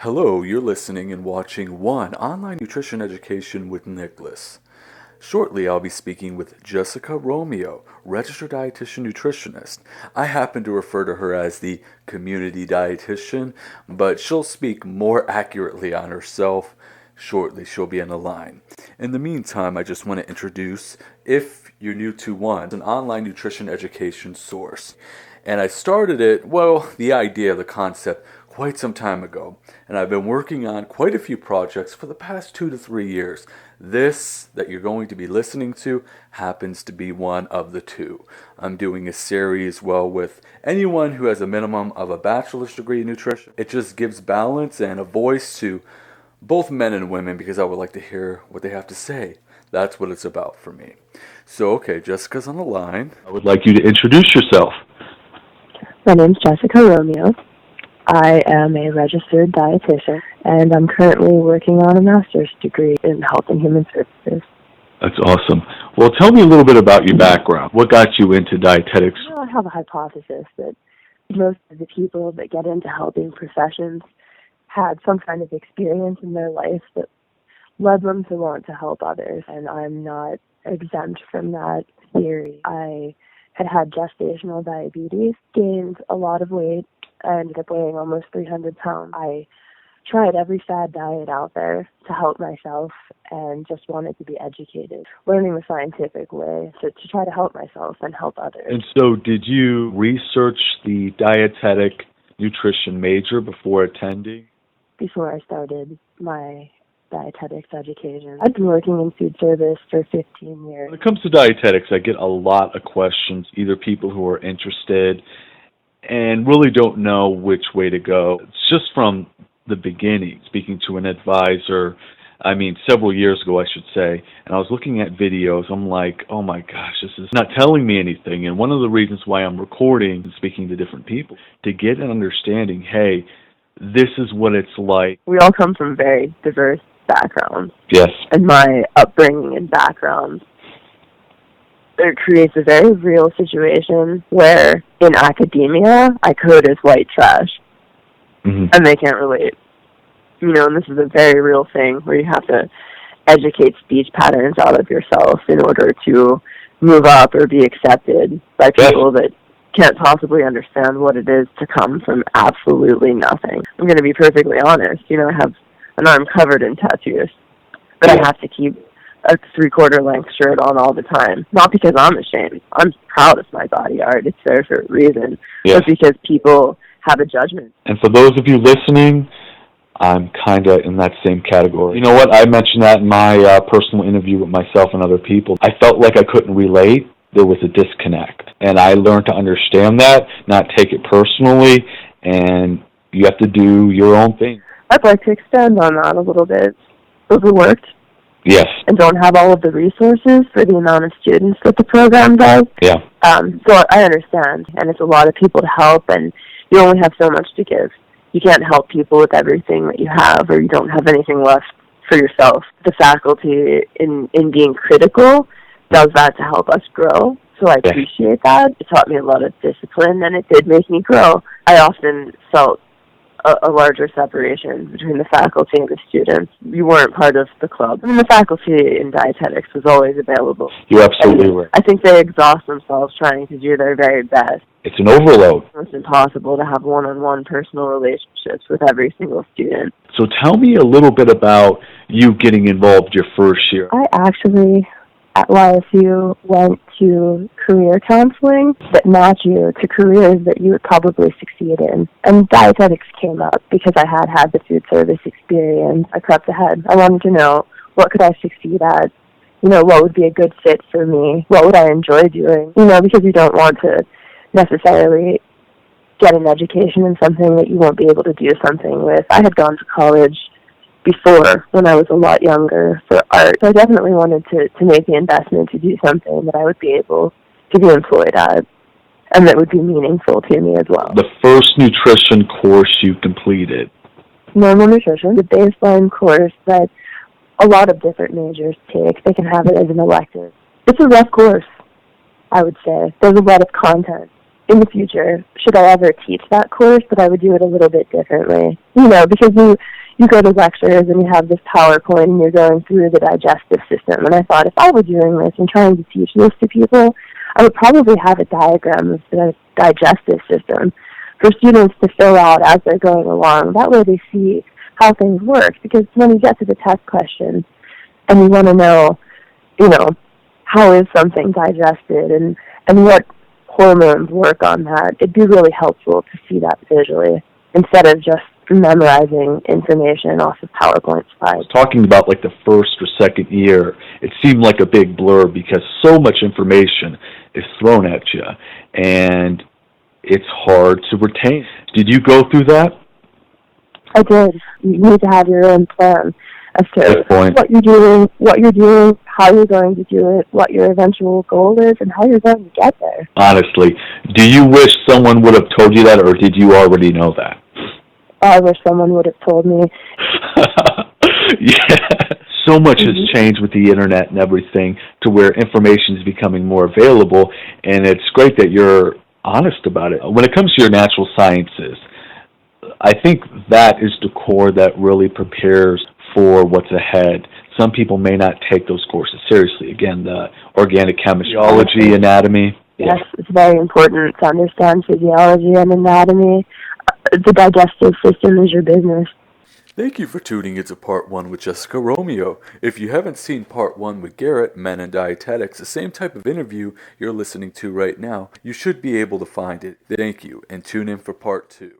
Hello, you're listening and watching One Online Nutrition Education with Nicholas. Shortly, I'll be speaking with Jessica Romeo, registered dietitian nutritionist. I happen to refer to her as the community dietitian, but she'll speak more accurately on herself. Shortly, she'll be on the line. In the meantime, I just want to introduce, if you're new to One, an online nutrition education source. And I started it, the idea, the concept, quite some time ago, and I've been working on quite a few projects for the past 2 to 3 years. This that you're going to be listening to happens to be one of the two. I'm doing a series, with anyone who has a minimum of a bachelor's degree in nutrition. It just gives balance and a voice to both men and women because I would like to hear what they have to say. That's what it's about for me. So, okay, Jessica's on the line. I would like you to introduce yourself. My name's Jessica Romeo. I am a registered dietitian, and I'm currently working on a master's degree in health and human services. That's awesome. Well, tell me a little bit about your background. What got you into dietetics? I have a hypothesis that most of the people that get into helping professions had some kind of experience in their life that led them to want to help others, and I'm not exempt from that theory. I had gestational diabetes, gained a lot of weight. I ended up weighing almost 300 pounds. I tried every fad diet out there to help myself and just wanted to be educated, learning the scientific way to try to help myself and help others. And so did you research the dietetic nutrition major before attending? Before I started my dietetics education, I've been working in food service for 15 years. When it comes to dietetics, I get a lot of questions, either people who are interested and really don't know which way to go. It's just from the beginning, speaking to an advisor, several years ago, I should say, and I was looking at videos. I'm like, oh my gosh, this is not telling me anything. And one of the reasons why I'm recording and speaking to different people, to get an understanding, hey, this is what it's like. We all come from very diverse backgrounds. Yes. And my upbringing and background, it creates a very real situation where in academia, I code as white trash, and they can't relate. And this is a very real thing where you have to educate speech patterns out of yourself in order to move up or be accepted by people that can't possibly understand what it is to come from absolutely nothing. I'm going to be perfectly honest. I have an arm covered in tattoos, but I have to keep a 3/4 length shirt on all the time. Not because I'm ashamed. I'm proud of my body art. It's there for a reason. But because people have a judgment. And for those of you listening, I'm kind of in that same category. You know what? I mentioned that in my personal interview with myself and other people. I felt like I couldn't relate. There was a disconnect. And I learned to understand that, not take it personally, and you have to do your own thing. I'd like to expand on that a little bit. Overworked. Yes. And don't have all of the resources for the amount of students that the program does. Yeah. So I understand, and it's a lot of people to help, and you only have so much to give. You can't help people with everything that you have, or you don't have anything left for yourself. The faculty, in being critical, does that to help us grow. So I appreciate that. It taught me a lot of discipline, and it did make me grow. I often felt a larger separation between the faculty and the students. You weren't part of the club. The faculty in dietetics was always available. You're absolutely right. I think they exhaust themselves trying to do their very best. It's an overload. It's impossible to have one-on-one personal relationships with every single student. So tell me a little bit about you getting involved your first year. I actually, at YSU, went to career counseling that match you to careers that you would probably succeed in. And dietetics came up because I had the food service experience. I prepped ahead. I wanted to know, what could I succeed at? What would be a good fit for me? What would I enjoy doing? Because you don't want to necessarily get an education in something that you won't be able to do something with. I had gone to college before, when I was a lot younger, for art. So I definitely wanted to make the investment to do something that I would be able to be employed at and that would be meaningful to me as well. The first nutrition course you completed? Normal nutrition, the baseline course that a lot of different majors take. They can have it as an elective. It's a rough course, I would say. There's a lot of content. in the future, should I ever teach that course, that I would do it a little bit differently. Because you go to lectures and you have this PowerPoint and you're going through the digestive system. And I thought, if I were doing this and trying to teach this to people, I would probably have a diagram of the digestive system for students to fill out as they're going along. That way they see how things work. Because when you get to the test question and you want to know, how is something digested and what hormones work on that, it'd be really helpful to see that visually instead of just memorizing information off of PowerPoint slides. Talking about like the first or second year, it seemed like a big blur because so much information is thrown at you and it's hard to retain. Did you go through that? I did. You need to have your own plan as to what you're doing, how you're going to do it, what your eventual goal is, and how you're going to get there. Honestly, do you wish someone would have told you that, or did you already know that? I wish someone would have told me. Yeah. So much has changed with the internet and everything to where information is becoming more available, and it's great that you're honest about it. When it comes to your natural sciences, I think that is the core that really prepares for what's ahead. Some people may not take those courses seriously. Again, the organic chemistry, biology, anatomy. Yes, it's very important to understand physiology and anatomy. The digestive system is your business. Thank you for tuning into Part 1 with Jessica Romeo. If you haven't seen Part 1 with Garrett, Men and Dietetics, the same type of interview you're listening to right now, you should be able to find it. Thank you, and tune in for Part 2.